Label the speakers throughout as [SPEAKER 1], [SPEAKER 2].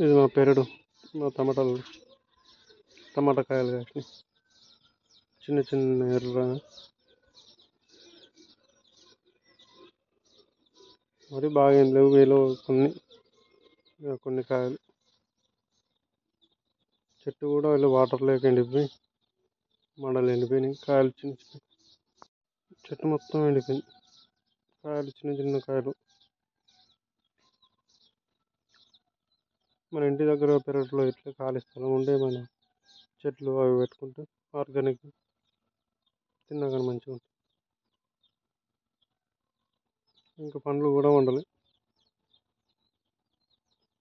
[SPEAKER 1] ఇది మా పెరడు, మా టమాటా కాయలు కాసినాయి. చిన్న చిన్న ఎర్ర మరి బాగా ఏం లేవు, వేలో కొన్ని కాయలు. చెట్టు కూడా వీళ్ళు వాటర్ లేక ఎండిపోయి మండలు ఎండిపోయినాయి. కాయలు చిన్న చిన్న, చెట్టు మొత్తం ఎండిపోయింది. కాయలు చిన్న చిన్న కాయలు. మన ఇంటి దగ్గర పెరట్లో ఇట్లా ఖాళీ స్థలం ఉండే మన చెట్లు అవి పెట్టుకుంటే ఆర్గానిక్ తిన్నా కానీ మంచిగా ఉంటుంది. ఇంకా పండ్లు కూడా వండలే.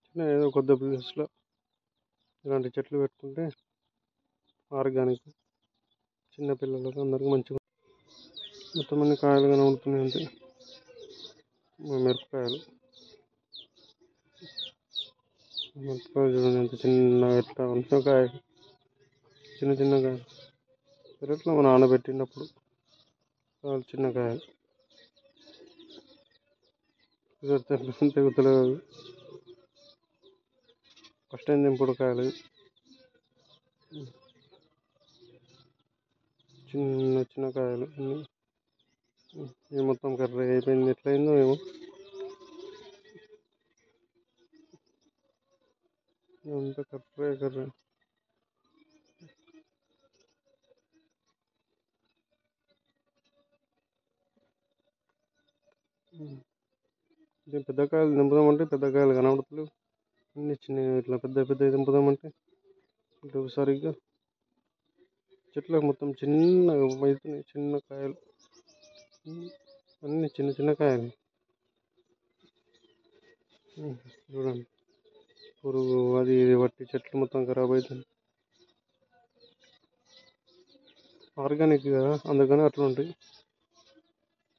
[SPEAKER 1] చిన్న ఏదో కొద్ది ప్లేస్లో ఇలాంటి చెట్లు పెట్టుకుంటే ఆర్గానిక్ చిన్నపిల్లలకు అందరికీ మంచిగా. మొత్తం అన్ని కాయలు కనబడుతున్నాయి అంతే. మిరపకాయలు చూడండి ఎంత చిన్న ఎట్లా ఉంటుందో కాయ, చిన్న చిన్న కాయ. పెరట్లో మా నాన్న పెట్టినప్పుడు చిన్న కాయలు తెగుతలేదు. ఫస్ట్ టైం తెంపుడు కాయలు, చిన్న చిన్న కాయలు. మొత్తం కర్రీ అయిపోయింది, ఎట్లయిందో ఏమో. అంత కర్రీ. పెద్ద కాయలు దింపుదామంటే పెద్ద కాయలు కనబడతలేవు. అన్ని చిన్న ఇట్లా పెద్ద దింపుదామంటే ఇట్లా సరిగ్గా చెట్లకు మొత్తం చిన్నగా అవుతున్నాయి. చిన్న కాయలు, అన్ని చిన్న చిన్న కాయలు. చూడండి పురుగు అది ఇది బట్టి చెట్లు మొత్తం ఖరాబ్ అవుతుంది. ఆర్గానిక్ కదా అందుకని అట్లా ఉంటాయి.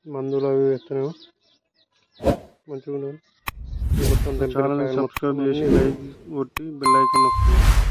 [SPEAKER 1] మందులు అవి వేస్తేనేమో మంచిగా ఉండదు. మొత్తం సబ్స్క్రైబ్ చేసి లైక్ కొట్టి బెల్ ఐకాన్ నొక్కండి.